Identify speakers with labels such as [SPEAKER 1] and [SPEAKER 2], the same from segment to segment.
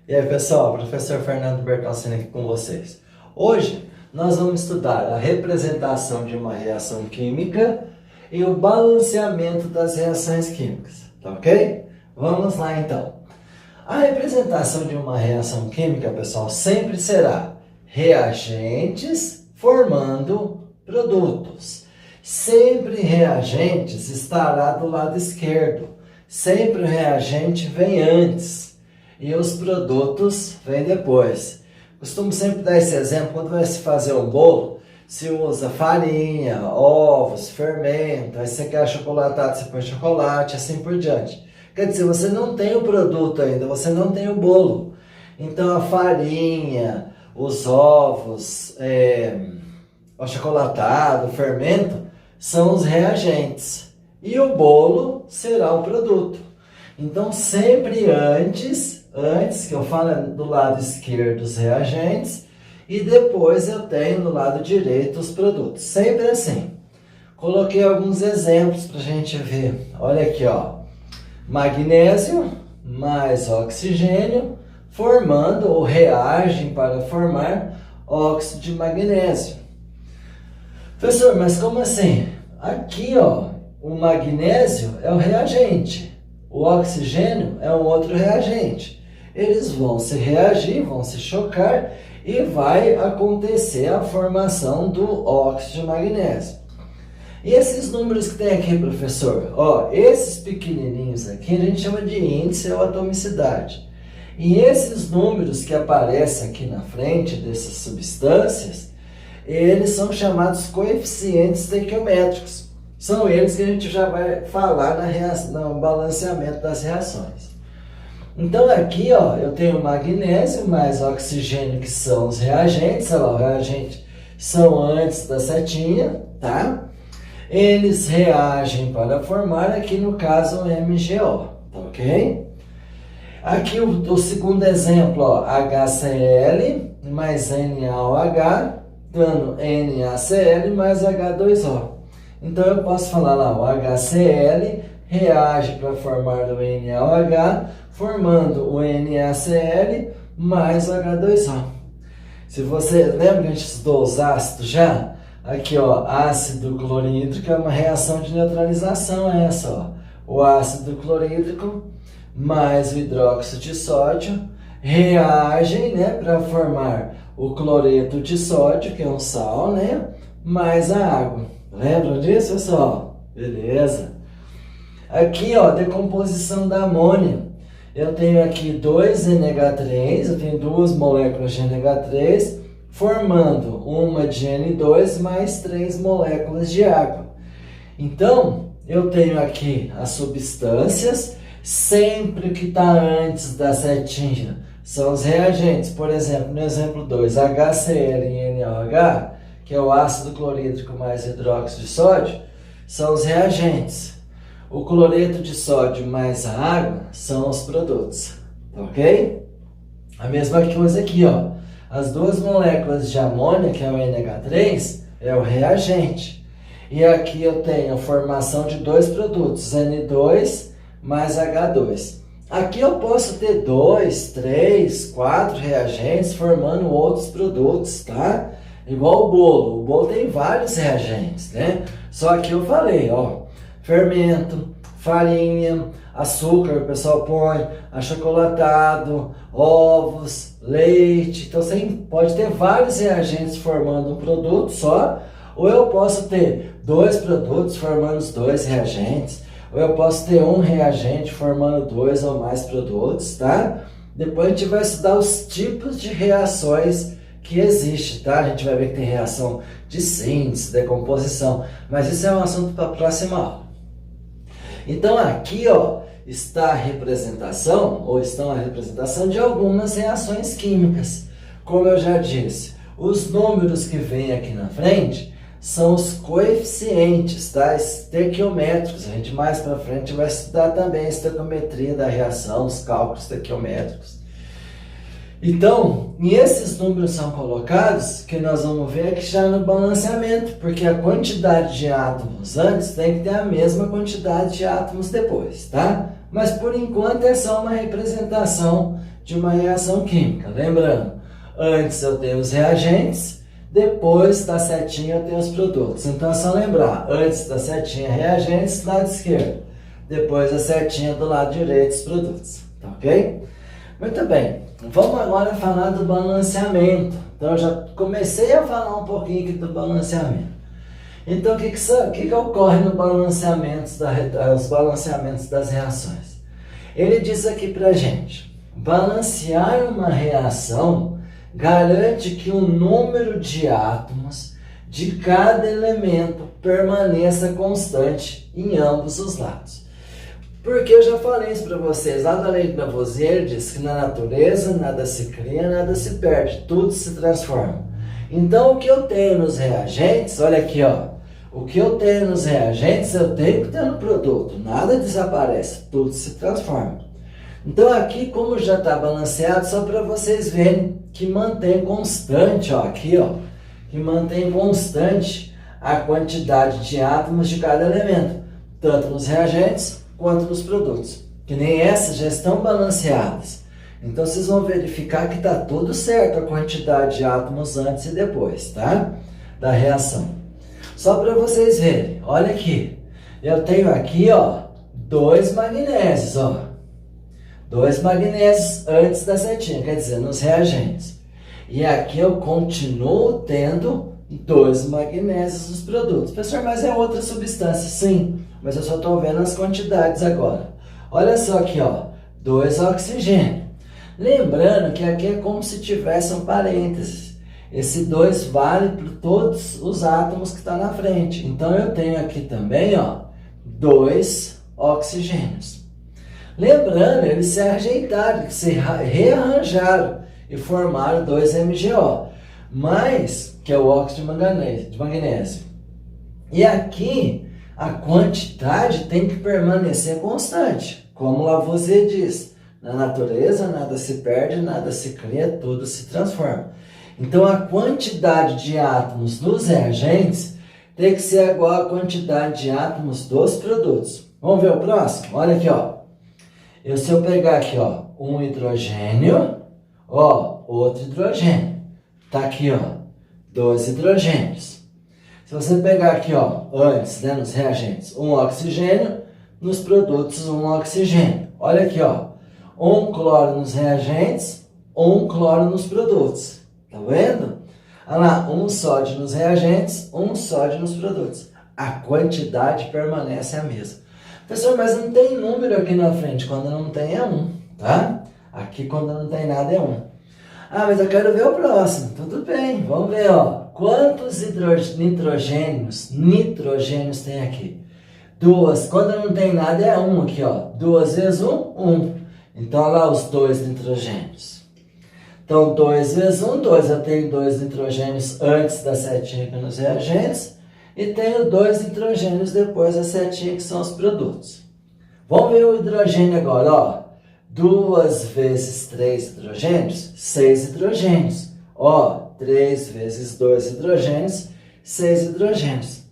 [SPEAKER 1] E aí pessoal, professor Fernando Bertoncini aqui com vocês. Hoje nós vamos estudar a representação de uma reação química e o balanceamento das reações químicas, tá ok? Vamos lá então. A representação de uma reação química, pessoal, sempre será reagentes formando produtos. Sempre reagentes estará do lado esquerdo. Sempre o reagente vem antes e os produtos vêm depois. Costumo sempre dar esse exemplo quando vai se fazer um bolo. Se usa farinha, ovos, fermento, aí você quer achocolatado, você põe chocolate, assim por diante. Quer dizer, você não tem o produto ainda, você não tem o bolo. Então a farinha, os ovos, o achocolatado, o fermento, são os reagentes. E o bolo será o produto. Então sempre antes que eu falo do lado esquerdo os reagentes e depois eu tenho no lado direito os produtos. Sempre assim. Coloquei alguns exemplos para a gente ver. Olha aqui, ó. Magnésio mais oxigênio formando ou reagem para formar óxido de magnésio. Professor, mas como assim? Aqui, ó, o magnésio é o reagente, o oxigênio é um outro reagente. Eles vão se reagir, vão se chocar e vai acontecer a formação do óxido de magnésio. E esses números que tem aqui, professor? Ó, esses pequenininhos aqui a gente chama de índice ou atomicidade. E esses números que aparecem aqui na frente dessas substâncias, eles são chamados coeficientes estequiométricos. São eles que a gente já vai falar no balanceamento das reações. Então aqui, ó, eu tenho magnésio mais oxigênio, que são os reagentes. Olha lá, o reagente são antes da setinha, tá? Eles reagem para formar, aqui no caso, o MgO, tá ok? Aqui o segundo exemplo, ó, HCl mais NaOH, dando NaCl mais H2O. Então eu posso falar lá, o HCl reage para formar o NaOH, formando o NaCl mais o H2O. Se você lembra que a gente estudou os ácidos já? Aqui, ó, ácido clorídrico é uma reação de neutralização, essa, ó. O ácido clorídrico mais o hidróxido de sódio reagem, né, para formar o cloreto de sódio, que é um sal, né, mais a água. Lembram disso, pessoal? Beleza. Aqui, ó, decomposição da amônia. Eu tenho aqui 2NH3, eu tenho duas moléculas de NH3, formando uma de N2 mais 3 moléculas de água. Então, eu tenho aqui as substâncias, sempre que está antes da setinha, são os reagentes. Por exemplo, no exemplo 2, HCl e NaOH, que é o ácido clorídrico mais hidróxido de sódio, são os reagentes. O cloreto de sódio mais a água são os produtos, ok? A mesma coisa aqui, ó. As duas moléculas de amônia, que é o NH3, é o reagente. E aqui eu tenho a formação de dois produtos, N2 mais H2. Aqui eu posso ter 2, 3, 4 reagentes formando outros produtos, tá? Igual o bolo. O bolo tem vários reagentes, né? Só que eu falei, ó, fermento, farinha, açúcar, o pessoal põe, achocolatado, ovos, leite. Então você pode ter vários reagentes formando um produto só, ou eu posso ter dois produtos formando os dois reagentes, ou eu posso ter um reagente formando dois ou mais produtos, tá? Depois a gente vai estudar os tipos de reações que existem, tá? A gente vai ver que tem reação de síntese, decomposição, mas isso é um assunto para a próxima aula. Então aqui, ó, está a representação, ou estão a representação de algumas reações químicas. Como eu já disse, os números que vêm aqui na frente são os coeficientes, tá? Estequiométricos. A gente mais para frente vai estudar também a estequiometria da reação, os cálculos estequiométricos. Então, e esses números são colocados, que nós vamos ver aqui já no balanceamento, porque a quantidade de átomos antes tem que ter a mesma quantidade de átomos depois, tá? Mas por enquanto é só uma representação de uma reação química. Lembrando, antes eu tenho os reagentes, depois da setinha eu tenho os produtos. Então é só lembrar, antes da setinha reagentes, lado esquerdo. Depois a setinha do lado direito, os produtos. Tá ok? Muito bem. Vamos agora falar do balanceamento. Então eu já comecei a falar um pouquinho aqui do balanceamento. Então o que ocorre no balanceamento, os balanceamentos das reações? Ele diz aqui pra gente, balancear uma reação garante que o número de átomos de cada elemento permaneça constante em ambos os lados. Porque eu já falei isso para vocês, lá da lei de Lavoisier diz que na natureza nada se cria, nada se perde, tudo se transforma. Então o que eu tenho nos reagentes, olha aqui ó, o que eu tenho nos reagentes eu tenho que ter no produto, nada desaparece, tudo se transforma. Então aqui como já está balanceado, só para vocês verem que mantém constante, ó, aqui ó, que mantém constante a quantidade de átomos de cada elemento, tanto nos reagentes quanto nos produtos, que nem essas já estão balanceadas. Então vocês vão verificar que está tudo certo a quantidade de átomos antes e depois, tá? Da reação. Só para vocês verem, olha aqui, eu tenho aqui ó, 2 magnésios, ó. 2 magnésios antes da setinha, quer dizer, nos reagentes. E aqui eu continuo tendo 2 magnésios nos produtos. Professor, mas é outra substância, sim. Mas eu só estou vendo as quantidades agora. Olha só aqui, ó, 2 oxigênio. Lembrando que aqui é como se tivesse um parênteses. Esse 2 vale para todos os átomos que estão na frente. Então eu tenho aqui também, ó, 2 oxigênios. Lembrando, eles se ajeitaram, se rearranjaram e formaram 2 MgO, mas que é o óxido de magnésio. E aqui a quantidade tem que permanecer constante, como Lavoisier diz. Na natureza nada se perde, nada se cria, tudo se transforma. Então a quantidade de átomos nos reagentes tem que ser igual à quantidade de átomos dos produtos. Vamos ver o próximo? Olha aqui, ó. Se eu pegar aqui, ó, um hidrogênio, ó, outro hidrogênio. Tá aqui, ó, 2 hidrogênios. Se você pegar aqui, ó, antes, né, nos reagentes, um oxigênio, nos produtos, um oxigênio. Olha aqui, ó, um cloro nos reagentes, um cloro nos produtos. Tá vendo? Olha lá, um sódio nos reagentes, um sódio nos produtos. A quantidade permanece a mesma. Professor, mas não tem número aqui na frente. Quando não tem é 1, tá? Aqui quando não tem nada é 1. Ah, mas eu quero ver o próximo. Tudo bem, vamos ver, ó. Quantos nitrogênios tem aqui? 2. Quando não tem nada é 1 aqui, ó. 2 vezes 1, 1. Então, olha lá os 2 nitrogênios. Então, 2 vezes 1, 2. Eu tenho 2 nitrogênios antes da setinha aqui nos reagentes. E tenho 2 hidrogênios depois da setinha, que são os produtos. Vamos ver o hidrogênio agora, ó. 2 vezes 3 hidrogênios, 6 hidrogênios. Ó, 3 vezes 2 hidrogênios, 6 hidrogênios.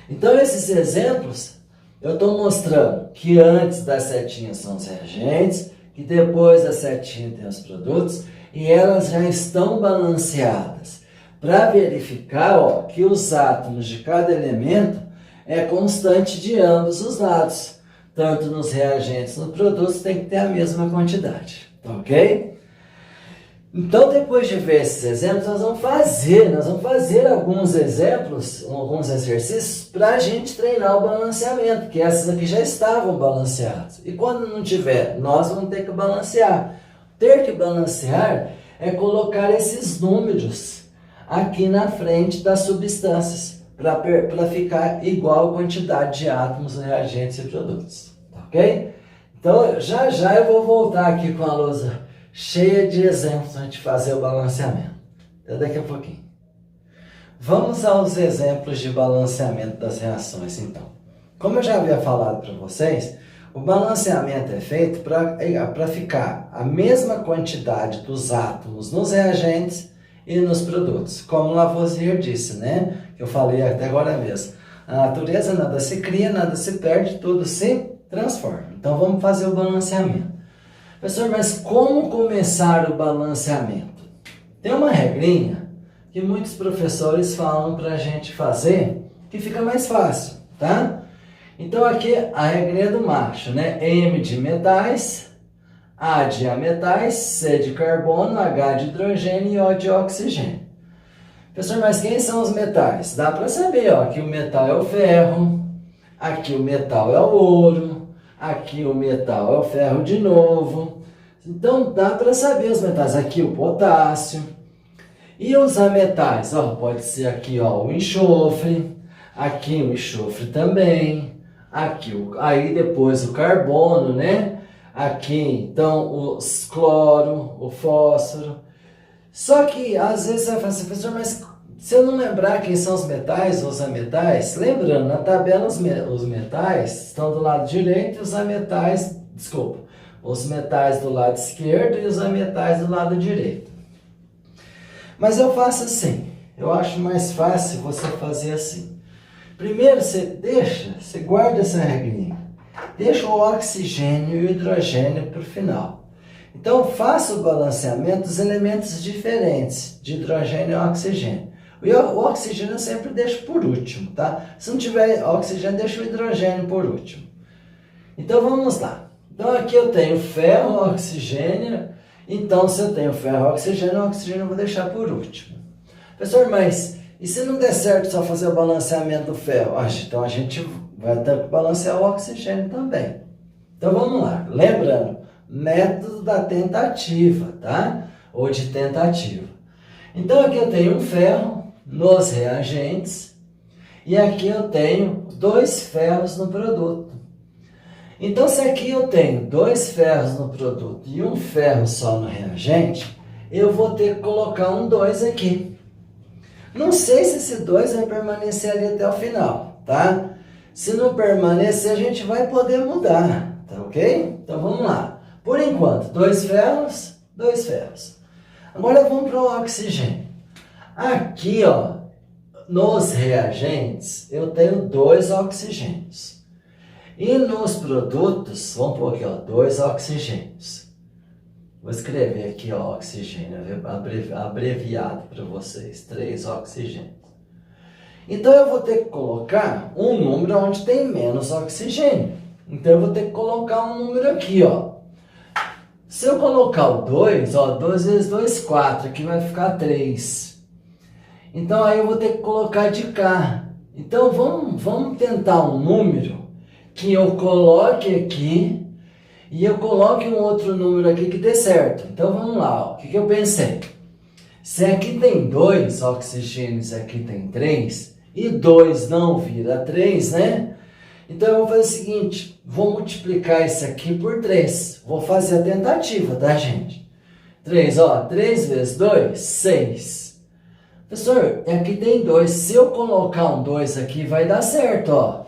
[SPEAKER 1] Então, esses exemplos, eu estou mostrando que antes da setinha são os reagentes, que depois da setinha tem os produtos, e elas já estão balanceadas. Para verificar ó, que os átomos de cada elemento é constante de ambos os lados. Tanto nos reagentes como nos produtos tem que ter a mesma quantidade. Tá ok? Então, depois de ver esses exemplos, nós vamos fazer alguns exemplos, alguns exercícios para a gente treinar o balanceamento, que essas aqui já estavam balanceadas. E quando não tiver, nós vamos ter que balancear. Ter que balancear é colocar esses números aqui na frente das substâncias, para ficar igual a quantidade de átomos, reagentes e produtos. Tá ok? Então, já eu vou voltar aqui com a lousa cheia de exemplos para a gente fazer o balanceamento. Até daqui a pouquinho. Vamos aos exemplos de balanceamento das reações, então. Como eu já havia falado para vocês, o balanceamento é feito para ficar a mesma quantidade dos átomos nos reagentes e nos produtos. Como Lavoisier disse, né? Que eu falei até agora mesmo. A natureza nada se cria, nada se perde, tudo se transforma. Então vamos fazer o balanceamento. Professor, mas como começar o balanceamento? Tem uma regrinha que muitos professores falam para a gente fazer, que fica mais fácil, tá? Então aqui a regrinha do macho, né? M de metais, A de ametais, C de carbono, H de hidrogênio e O de oxigênio. Professor, mas quem são os metais? Dá para saber, ó, aqui o metal é o ferro, aqui o metal é o ouro, aqui o metal é o ferro de novo. Então dá para saber os metais, aqui o potássio. E os ametais, ó, pode ser aqui, ó, o enxofre, aqui o enxofre também, aqui aí depois o carbono, né? Aqui então o cloro, o fósforo. Só que às vezes você vai falar assim, professor, mas se eu não lembrar quem são os metais ou os ametais, lembrando, na tabela os metais estão do lado direito e os ametais, desculpa, os metais do lado esquerdo e os ametais do lado direito. Mas eu faço assim, eu acho mais fácil você fazer assim. Primeiro você guarda essa regrinha, deixa o oxigênio e o hidrogênio para o final. Então faça o balanceamento dos elementos diferentes de hidrogênio e oxigênio. O oxigênio eu sempre deixo por último, tá? Se não tiver oxigênio, deixa o hidrogênio por último. Então vamos lá. Então aqui eu tenho ferro, oxigênio. Então, se eu tenho ferro, oxigênio, o oxigênio eu vou deixar por último. Professor, mas e se não der certo só fazer o balanceamento do ferro? Então a gente vai ter que balancear o oxigênio também. Então vamos lá. Lembrando, método da tentativa, tá? Ou de tentativa. Então aqui eu tenho um ferro nos reagentes e aqui eu tenho 2 ferros no produto. Então, se aqui eu tenho 2 ferros no produto e um ferro só no reagente, eu vou ter que colocar um 2 aqui. Não sei se esse 2 vai permanecer ali até o final, tá? Se não permanecer, a gente vai poder mudar, tá ok? Então, vamos lá. Por enquanto, 2 ferros, 2 ferros. Agora, vamos para o oxigênio. Aqui, ó, nos reagentes, eu tenho 2 oxigênios. E nos produtos, vamos pôr aqui, ó, 2 oxigênios. Vou escrever aqui, ó, oxigênio, abreviado para vocês, 3 oxigênios. Então, eu vou ter que colocar um número onde tem menos oxigênio. Então, eu vou ter que colocar um número aqui, ó. Se eu colocar o 2, ó, 2 vezes 2, 4, aqui vai ficar 3. Então, aí eu vou ter que colocar de cá. Então, vamos tentar um número que eu coloque aqui e eu coloque um outro número aqui que dê certo. Então, vamos lá. Ó. O que eu pensei? Se aqui tem 2 oxigênios e aqui tem 3, e 2 não vira 3, né? Então, eu vou fazer o seguinte, vou multiplicar isso aqui por 3. Vou fazer a tentativa, tá, gente? 3, ó, 3 vezes 2, 6. Professor, aqui tem 2. Se eu colocar um 2 aqui, vai dar certo, ó.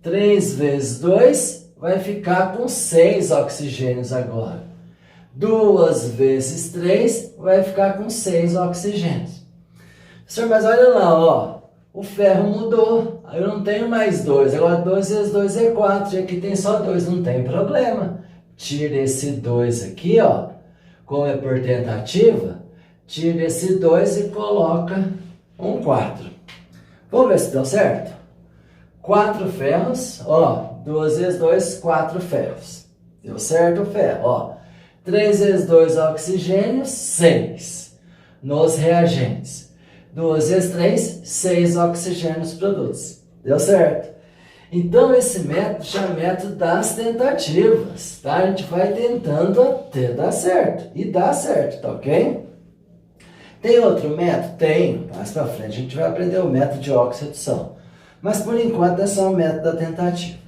[SPEAKER 1] 3 vezes 2 vai ficar com 6 oxigênios agora. 2 vezes 3 vai ficar com 6 oxigênios. Professor, mas olha lá, ó, o ferro mudou. Eu não tenho mais 2. Agora 2 vezes 2 é 4. E aqui tem só 2, não tem problema. Tira esse 2 aqui, ó. Como é por tentativa, tira esse 2 e coloca um 4. Vamos ver se deu certo? 4 ferros, ó, 2 vezes 2, 4 ferros. Deu certo o ferro, ó. 3 vezes 2 oxigênios, 6. Nos reagentes. 2 vezes 3, 6 oxigênios produtos. Deu certo? Então, esse método chama método das tentativas, tá? A gente vai tentando até dar certo. E dá certo, tá ok? Tem outro método? Tem. Mais pra frente a gente vai aprender o método de oxidação. Mas por enquanto é só o método da tentativa.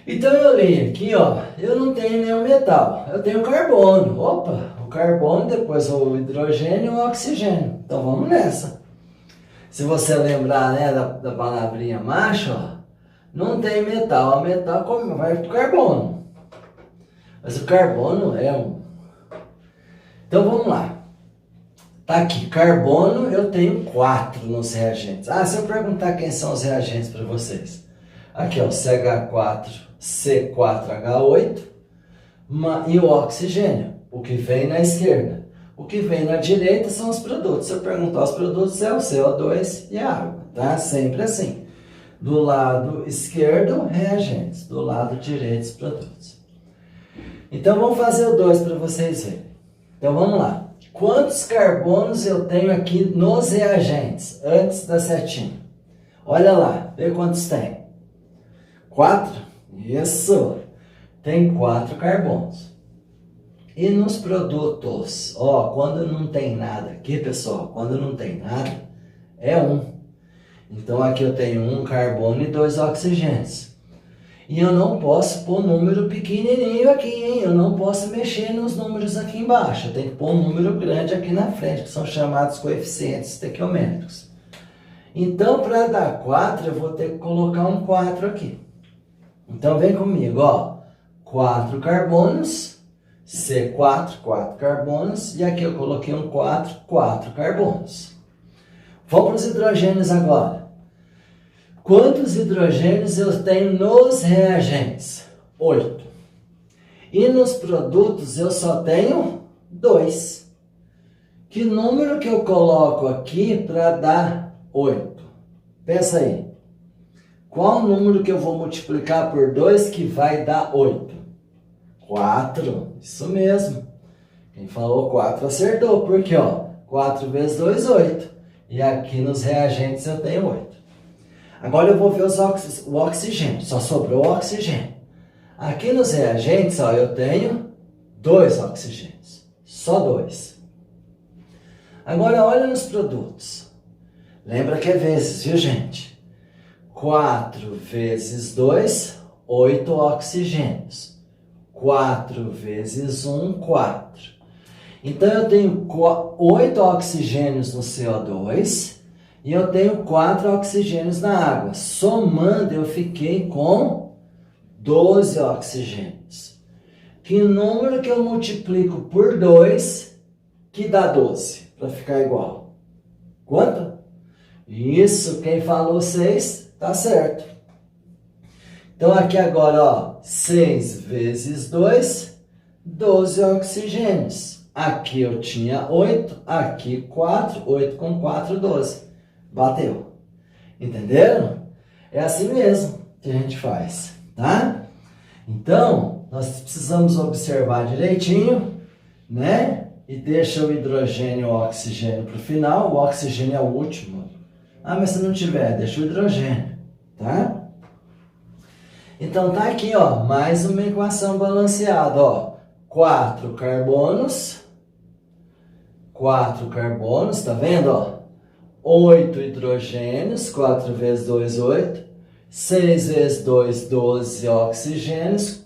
[SPEAKER 1] Então eu li aqui, ó, eu não tenho nenhum metal, eu tenho carbono. Opa, o carbono, depois o hidrogênio e o oxigênio. Então vamos nessa. Se você lembrar, né, da palavrinha macho, ó, não tem metal. O metal vai para o carbono. Mas o carbono é um. Então vamos lá. Tá aqui, carbono eu tenho 4 nos reagentes. Ah, se eu perguntar quem são os reagentes para vocês. Aqui, ó, CH4, C4H8, E o oxigênio, o que vem na esquerda. O que vem na direita são os produtos. Se eu perguntar os produtos, é o CO2 e a água, tá? Sempre assim. Do lado esquerdo, reagentes. Do lado direito, os produtos. Então, vamos fazer o 2 para vocês verem. Então, vamos lá. Quantos carbonos eu tenho aqui nos reagentes, antes da setinha? Olha lá, vê quantos tem. 4? Isso! Tem 4 carbonos. E nos produtos, ó, quando não tem nada aqui, pessoal, quando não tem nada, é 1. Então, aqui eu tenho 1 carbono e 2 oxigênios. E eu não posso pôr número pequenininho aqui, hein? Eu não posso mexer nos números aqui embaixo. Eu tenho que pôr um número grande aqui na frente, que são chamados coeficientes estequiométricos. Então, para dar 4, eu vou ter que colocar um 4 aqui. Então, vem comigo, ó. 4 carbonos, C4, 4 carbonos. E aqui eu coloquei um 4, 4 carbonos. Vamos para os hidrogênios agora. Quantos hidrogênios eu tenho nos reagentes? 8. E nos produtos eu só tenho 2. Que número que eu coloco aqui para dar 8? Pensa aí. Qual o número que eu vou multiplicar por 2 que vai dar 8? 4. Isso mesmo. Quem falou 4 acertou. Porque, ó, 4 vezes 2, 8. E aqui nos reagentes eu tenho 8. Agora eu vou ver o oxigênio. Só sobrou o oxigênio. Aqui nos reagentes, ó, eu tenho 2 oxigênios. Só 2. Agora olha nos produtos. Lembra que é vezes, viu, gente? 4 vezes 2, 8 oxigênios. 4 vezes 1, 4. Então eu tenho 8 oxigênios no CO2. E eu tenho 4 oxigênios na água. Somando, eu fiquei com 12 oxigênios. Que número que eu multiplico por 2 que dá 12? Para ficar igual. Quanto? Isso, quem falou 6, tá certo. Então, aqui agora, ó, 6 vezes 2, 12 oxigênios. Aqui eu tinha 8, aqui 4, 8 com 4, 12. Bateu. Entenderam? É assim mesmo que a gente faz, tá? Então, nós precisamos observar direitinho, né? E deixa o hidrogênio e o oxigênio para o final. O oxigênio é o último. Ah, mas se não tiver, deixa o hidrogênio, tá? Então, tá aqui, ó, mais uma equação balanceada, ó. 4 carbonos, tá vendo, ó? 8 hidrogênios, 4 vezes 2, 8. 6 vezes 2, 12 oxigênios.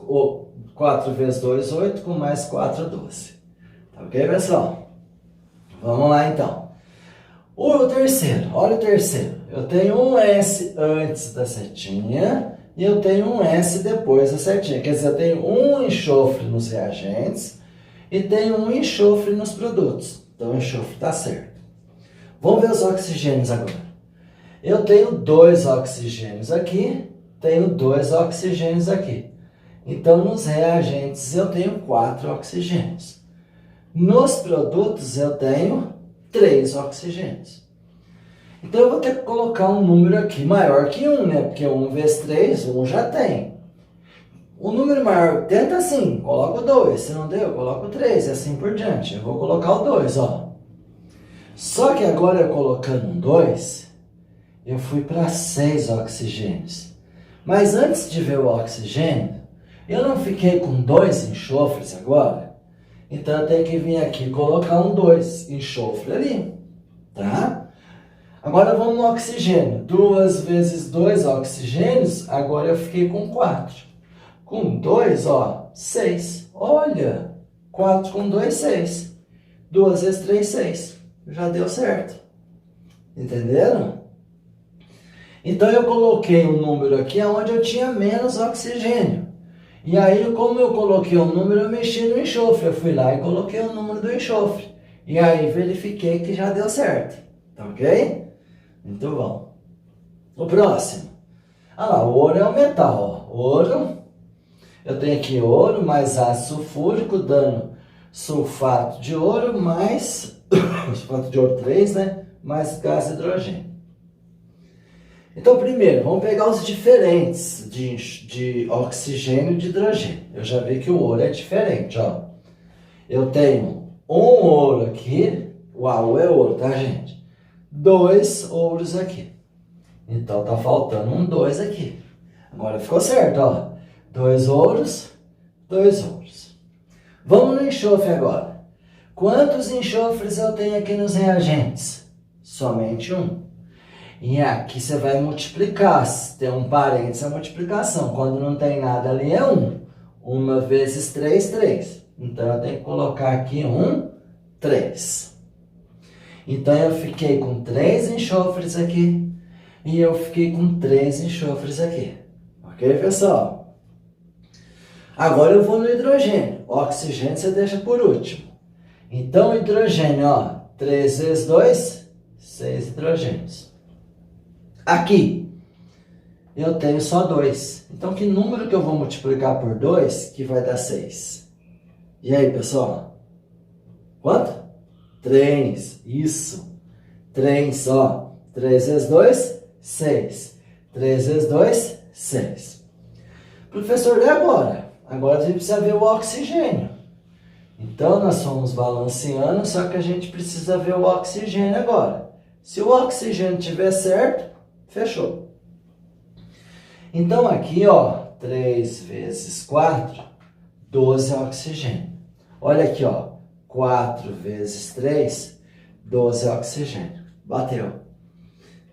[SPEAKER 1] 4 vezes 2, 8, com mais 4, 12. Tá ok, pessoal? Vamos lá, então. O terceiro, olha o terceiro. Eu tenho um S antes da setinha e eu tenho um S depois da setinha. Quer dizer, eu tenho um enxofre nos reagentes e tenho um enxofre nos produtos. Então, o enxofre está certo. Vamos ver os oxigênios agora. Eu tenho 2 oxigênios aqui, tenho 2 oxigênios aqui. Então, nos reagentes eu tenho 4 oxigênios. Nos produtos eu tenho 3 oxigênios. Então, eu vou ter que colocar um número aqui maior que 1, né? Porque 1 vezes 3, 1 já tem. O número maior, tenta assim, coloca o 2. Se não deu, coloca o 3 e assim por diante. Eu vou colocar o 2, ó. Só que agora, eu colocando um 2, eu fui para 6 oxigênios. Mas antes de ver o oxigênio, eu não fiquei com 2 enxofres agora. Então, eu tenho que vir aqui e colocar um 2 enxofre ali, tá? Agora, vamos no oxigênio. 2 vezes 2 oxigênios, agora eu fiquei com 4. Com 2, ó, 6. Olha, 4 com 2, 6. 2 vezes 3, 6. Já deu certo. Entenderam? Então, eu coloquei um número aqui onde eu tinha menos oxigênio. E aí, como eu coloquei um número, eu mexi no enxofre. Eu fui lá e coloquei o número do enxofre. E aí, verifiquei que já deu certo. Tá ok? Muito bom. O próximo. Ah lá, o ouro é o metal, ó. Ouro Eu tenho aqui ouro mais ácido sulfúrico, dando sulfato de ouro mais sulfato de ouro 3, né? Mais gás hidrogênio. Então, primeiro, vamos pegar os diferentes de oxigênio e de hidrogênio. Eu já vi que o ouro é diferente, ó. Eu tenho um ouro aqui, o AU é ouro, tá, gente? 2 ouros aqui. Então, tá faltando um 2 aqui. Agora ficou certo, ó. 2 ouros, 2 ouros. Vamos no enxofre agora. Quantos enxofres eu tenho aqui nos reagentes? Somente um. E aqui você vai multiplicar. Se tem um parênteses, é multiplicação. Quando não tem nada ali, é 1. 1 vezes 3, 3. Então, eu tenho que colocar aqui 3. Então, eu fiquei com 3 enxofres aqui. E eu fiquei com 3 enxofres aqui. Ok, pessoal? Agora eu vou no hidrogênio. O oxigênio você deixa por último. Então, hidrogênio, ó. 3 vezes 2, 6 hidrogênios. Aqui, eu tenho só 2. Então, que número que eu vou multiplicar por 2 que vai dar 6? E aí, pessoal? Quanto? 3. Isso. 3, ó. 3 vezes 2, 6. 3 vezes 2, 6. Professor, e agora? Agora a gente precisa ver o oxigênio. Então, nós fomos balanceando, só que a gente precisa ver o oxigênio agora. Se o oxigênio estiver certo, fechou. Então, aqui, ó, 3 vezes 4, 12 oxigênio. Olha aqui, ó, 4 vezes 3, 12 oxigênio. Bateu.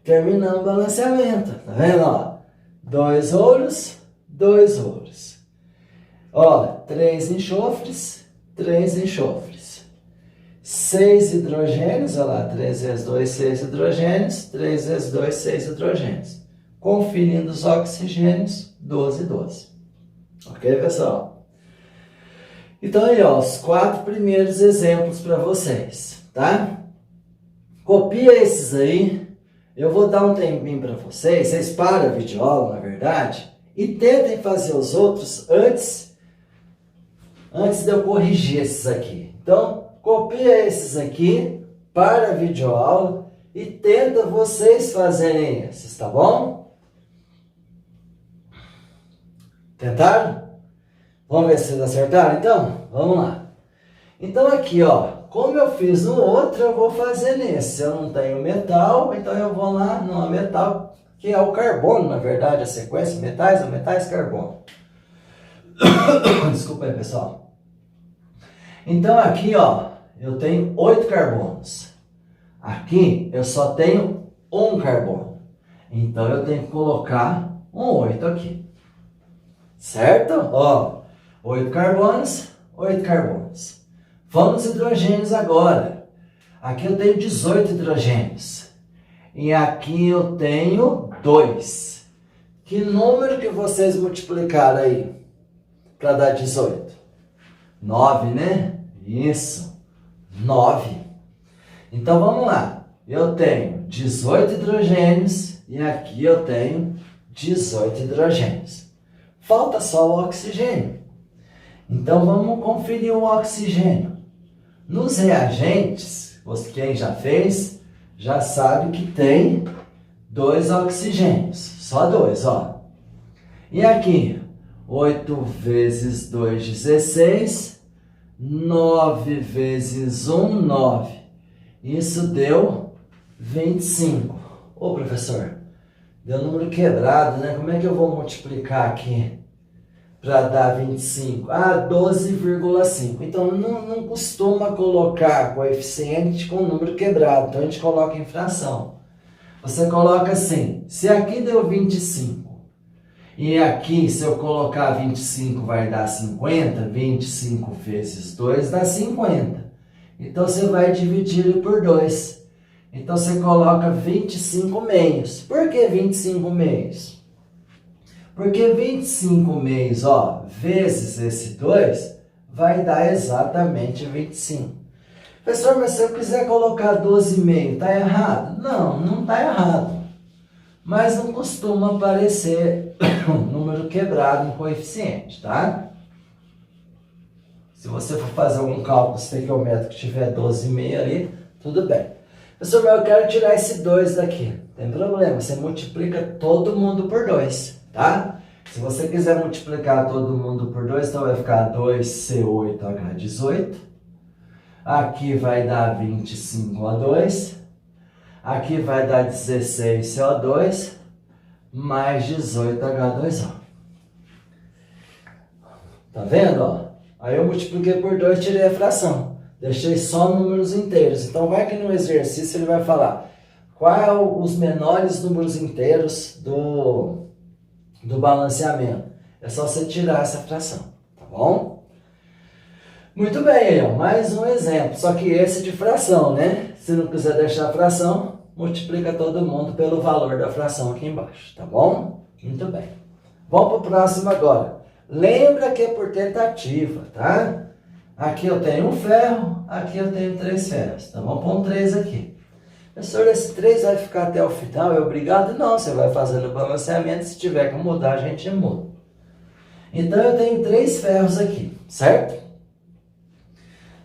[SPEAKER 1] Terminando o balanceamento, tá vendo, ó? 2 ouros, 2 ouros. Ó, 3 enxofres, 3 enxofres. 6 hidrogênios, olha lá, 3 vezes 2, 6 hidrogênios, 3 vezes 2, 6 hidrogênios. Conferindo os oxigênios, 12, 12. Ok, pessoal? Então, aí, ó, os 4 primeiros exemplos para vocês, tá? Copia esses aí. Eu vou dar um tempinho para vocês. Vocês param a videoaula, na verdade, e tentem fazer os outros antes de eu corrigir esses aqui. Então, copia esses aqui, para a videoaula e tenta vocês fazerem esses, tá bom? Tentaram? Vamos ver se vocês acertaram, então? Vamos lá. Então, aqui, ó, como eu fiz no outro, eu vou fazer nesse. Se eu não tenho metal, então eu vou lá no metal, que é o carbono, na verdade, a sequência metais, ou metais, carbono. Desculpa aí, pessoal. Então, aqui, ó, eu tenho 8 carbonos. Aqui, eu só tenho um carbono. Então, eu tenho que colocar um 8 aqui. Certo? Ó, 8 carbonos, 8 carbonos. Vamos aos hidrogênios agora. Aqui eu tenho 18 hidrogênios. E aqui eu tenho 2. Que número que vocês multiplicaram aí para dar 18? 9, né? Isso. 9. Então vamos lá. Eu tenho 18 hidrogênios e aqui eu tenho 18 hidrogênios. Falta só o oxigênio. Então vamos conferir o oxigênio. Nos reagentes, quem já fez, já sabe que tem 2 oxigênios. Só 2, ó. E aqui, 8 vezes 2, 16. 9 vezes 1, 9. Isso deu 25. Ô, professor, deu número quebrado, né? Como é que eu vou multiplicar aqui para dar 25? Ah, 12,5. Então, não costuma colocar coeficiente com número quebrado. Então, a gente coloca em fração. Você coloca assim, se aqui deu 25, e aqui, se eu colocar 25, vai dar 50. 25 vezes 2 dá 50. Então, você vai dividir por 2. Então, você coloca 25 meios. Por que 25 meios? Porque 25 meios, ó, vezes esse 2, vai dar exatamente 25. Professor, mas se eu quiser colocar 12 meio, tá errado? Não, não tá errado. mas não costuma aparecer número quebrado no coeficiente, tá? Se você for fazer algum cálculo estequiométrico que tiver 12,5 ali, tudo bem. Professor, mas eu quero tirar esse 2 daqui. Não tem problema, você multiplica todo mundo por 2, tá? Se você quiser multiplicar todo mundo por 2, então vai ficar 2C8H18. Aqui vai dar 25O2. Aqui vai dar 16CO2 mais 18H2O. Tá vendo, ó? Aí eu multipliquei por 2 e tirei a fração. Deixei só números inteiros. Então vai que no exercício ele vai falar qual os menores números inteiros do balanceamento. É só você tirar essa fração, tá bom? Muito bem, aí, ó, mais um exemplo. Só que esse de fração, né? Se não quiser deixar a fração, multiplica todo mundo pelo valor da fração aqui embaixo, tá bom? Muito bem. Vamos para o próximo agora. Lembra que é por tentativa, tá? Aqui eu tenho um ferro, aqui eu tenho 3 ferros. Então vamos pôr um 3 aqui. Professor, esse 3 vai ficar até o final? É obrigado? Não, você vai fazendo o balanceamento. Se tiver que mudar, a gente muda. Então eu tenho 3 ferros aqui, certo?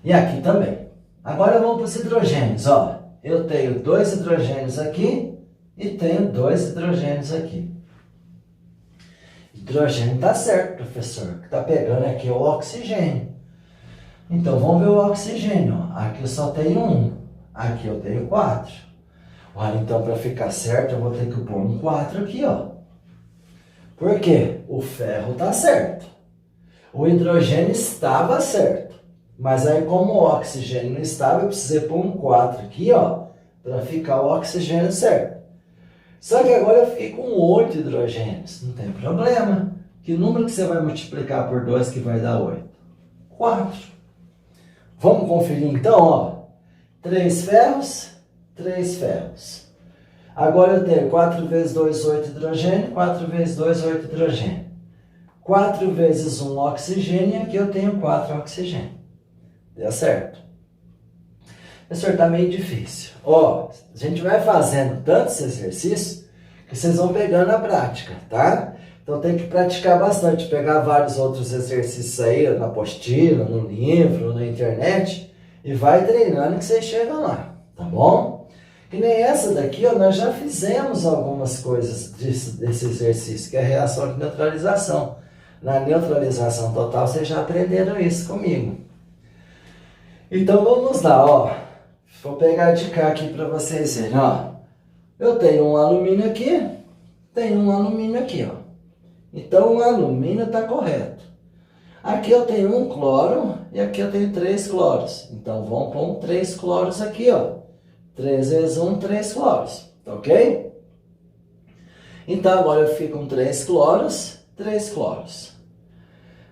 [SPEAKER 1] E aqui também. Agora vamos para os hidrogênios, ó. Eu tenho 2 hidrogênios aqui e tenho 2 hidrogênios aqui. Hidrogênio está certo, professor. O que está pegando aqui é o oxigênio. Então, vamos ver o oxigênio. Aqui eu só tenho 1. Aqui eu tenho 4. Olha, então, para ficar certo, eu vou ter que pôr um 4 aqui, ó. Por quê? O ferro está certo. O hidrogênio estava certo. Mas aí, como o oxigênio não estava, eu precisei pôr um 4 aqui, ó, para ficar o oxigênio certo. Só que agora eu fiquei com 8 hidrogênios. Não tem problema. Que número que você vai multiplicar por 2 que vai dar 8? 4. Vamos conferir então, ó. 3 ferros, 3 ferros. Agora eu tenho 4 vezes 2, 8 hidrogênio, 4 vezes 2, 8 hidrogênio. 4 vezes 1 oxigênio, e aqui eu tenho 4 oxigênio. Deu certo? Professor, tá meio difícil. Ó, a gente vai fazendo tantos exercícios que vocês vão pegando a prática, tá? Então tem que praticar bastante, pegar vários outros exercícios aí na apostila, no livro, na internet e vai treinando que vocês chegam lá, tá bom? Que nem essa daqui, ó, nós já fizemos algumas coisas desse exercício, que é a reação de neutralização. Na neutralização total, vocês já aprenderam isso comigo. Então vamos lá, ó. Vou pegar de cá aqui para vocês verem, ó. Eu tenho um alumínio aqui, tenho um alumínio aqui, ó. Então o alumínio está correto. Aqui eu tenho um cloro e aqui eu tenho 3 cloros. Então vamos pôr 3 cloros aqui, ó. 3 vezes 1, 3 cloros, tá ok? Então agora eu fico com 3 cloros, 3 cloros.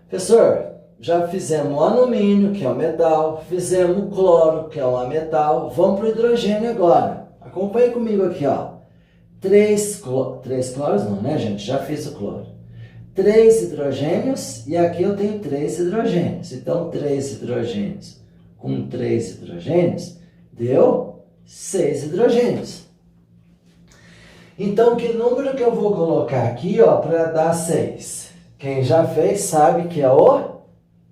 [SPEAKER 1] Professor, já fizemos o alumínio, que é o metal, fizemos o cloro, que é o ametal. Vamos para o hidrogênio agora. Acompanhe comigo aqui, ó. 3 cloros não, né, gente? Já fiz o cloro. 3 hidrogênios e aqui eu tenho 3 hidrogênios. Então, 3 hidrogênios com 3 hidrogênios deu 6 hidrogênios. Então, que número que eu vou colocar aqui, ó, para dar 6? Quem já fez sabe que é o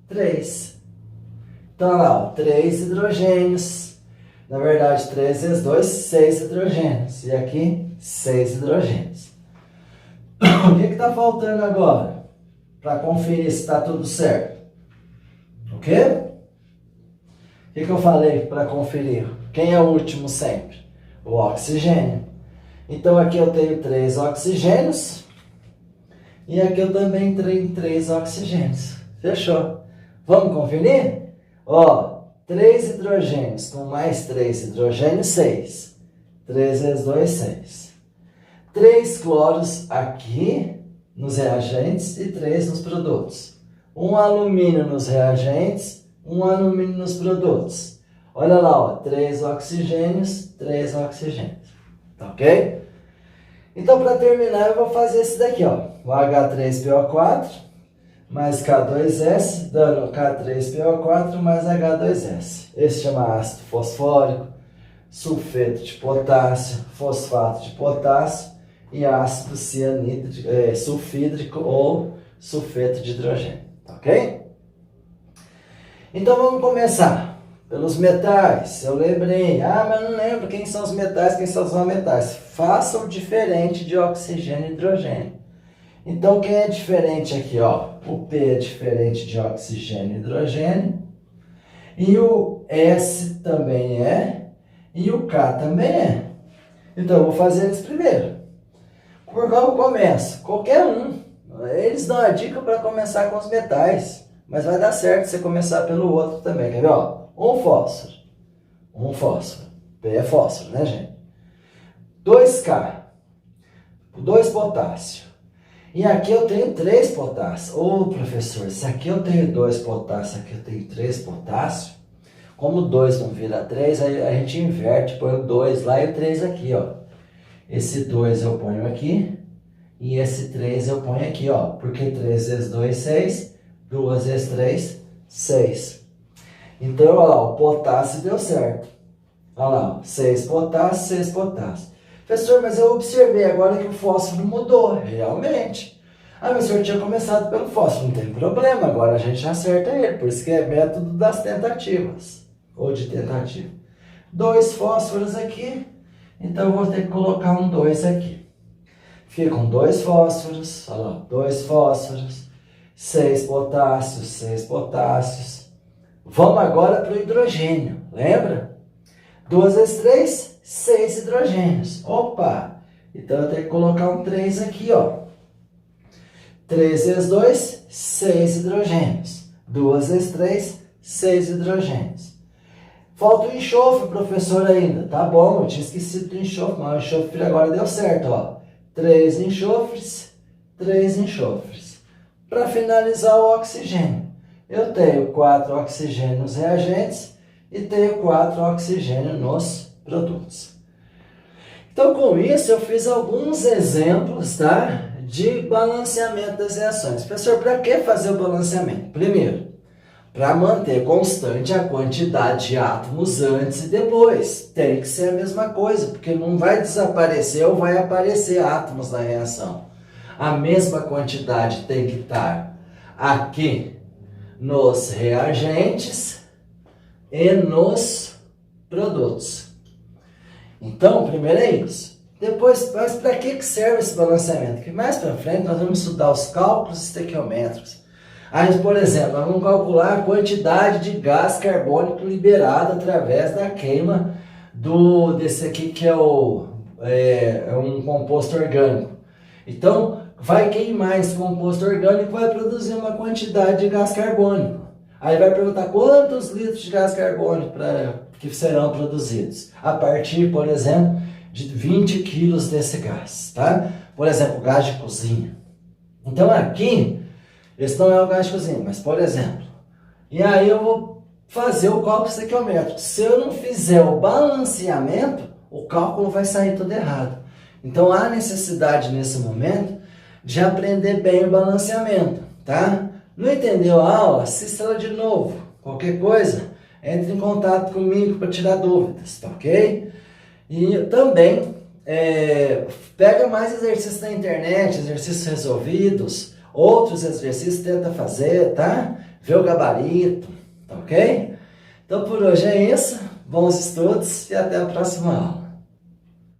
[SPEAKER 1] 3. Então, lá, ó, 3 hidrogênios. Na verdade, 3 vezes 2, 6 hidrogênios. E aqui, 6 hidrogênios. O que está faltando agora? Para conferir se está tudo certo. O quê? O que eu falei para conferir? Quem é o último sempre? O oxigênio. Então, aqui eu tenho 3 oxigênios. E aqui eu também tenho 3 oxigênios. Fechou? Vamos conferir? Ó, 3 hidrogênios com mais 3 hidrogênios, 6. 3 vezes 2, 6. 3 cloros aqui nos reagentes e 3 nos produtos. Um alumínio nos reagentes, um alumínio nos produtos. Olha lá, ó, 3 oxigênios, 3 oxigênios. Tá ok? Então, para terminar, eu vou fazer esse daqui, ó. O H3PO4 mais K2S, dando K3PO4 mais H2S. Esse chama ácido fosfórico, sulfeto de potássio, fosfato de potássio. e ácido cianídrico, sulfídrico ou sulfeto de hidrogênio, tá ok? Então vamos começar pelos metais. Eu lembrei, mas não lembro quem são os metais, quem são os não metais. Faça o diferente de oxigênio e hidrogênio. Então quem é diferente aqui, ó? O P é diferente de oxigênio e hidrogênio. E o S também é. E o K também é. Então eu vou fazer eles primeiro. Por qual eu começo? Qualquer um. Eles dão a dica para começar com os metais. Mas vai dar certo você começar pelo outro também. Quer ver? Ó, um fósforo. Um fósforo. P é fósforo, né, gente? 2K. 2 potássio. E aqui eu tenho 3 potássio. Ô, professor, se aqui eu tenho 2 potássio, aqui eu tenho 3 potássio, como 2 não vira 3, aí a gente inverte, põe o 2 lá e o 3 aqui, ó. Esse 2 eu ponho aqui, e esse 3 eu ponho aqui, ó. Porque 3 vezes 2, 6, 2 vezes 3, 6. Então, olha lá, o potássio deu certo. Olha lá, 6 potássio, 6 potássio. Professor, mas eu observei agora que o fósforo mudou. Realmente. Mas o senhor tinha começado pelo fósforo. Não tem problema, agora a gente acerta ele. Por isso que é método das tentativas. Ou de tentativa. 2 fósforos aqui. Então eu vou ter que colocar um 2 aqui. Ficam 2 fósforos. Olha lá, 2 fósforos. 6 potássios, 6 potássios. Vamos agora para o hidrogênio. Lembra? 2 vezes 3, 6 hidrogênios. Opa! Então eu tenho que colocar um 3 aqui, ó. 3 vezes 2, 6 hidrogênios. 2 vezes 3, 6 hidrogênios. Falta o enxofre, professor, ainda. Tá bom, eu tinha esquecido do enxofre, mas o enxofre agora deu certo, ó. 3 enxofres, 3 enxofres. Para finalizar o oxigênio, eu tenho 4 oxigênios nos reagentes e tenho 4 oxigênios nos produtos. Então, com isso, eu fiz alguns exemplos, tá, de balanceamento das reações. Professor, para que fazer o balanceamento? Primeiro, para manter constante a quantidade de átomos antes e depois. Tem que ser a mesma coisa, porque não vai desaparecer ou vai aparecer átomos na reação. A mesma quantidade tem que estar aqui nos reagentes e nos produtos. Então, primeiro é isso. Depois, mas para que serve esse balanceamento? Que mais para frente nós vamos estudar os cálculos estequiométricos. Aí, por exemplo, nós vamos calcular a quantidade de gás carbônico liberado através da queima desse aqui que é um composto orgânico. Então, vai queimar esse composto orgânico e vai produzir uma quantidade de gás carbônico. Aí vai perguntar quantos litros de gás carbônico que serão produzidos. A partir, por exemplo, de 20 quilos desse gás, tá? Por exemplo, gás de cozinha. Então aqui, esse não é o gás de cozinha, mas por exemplo. E aí eu vou fazer o cálculo estequiométrico. Se eu não fizer o balanceamento, o cálculo vai sair tudo errado. Então há necessidade nesse momento de aprender bem o balanceamento, tá? Não entendeu a aula? Assista ela de novo. Qualquer coisa, entre em contato comigo para tirar dúvidas, tá ok? E também pega mais exercícios na internet, exercícios resolvidos, outros exercícios tenta fazer, tá? Vê o gabarito, tá ok? Então por hoje é isso, bons estudos e até a próxima aula.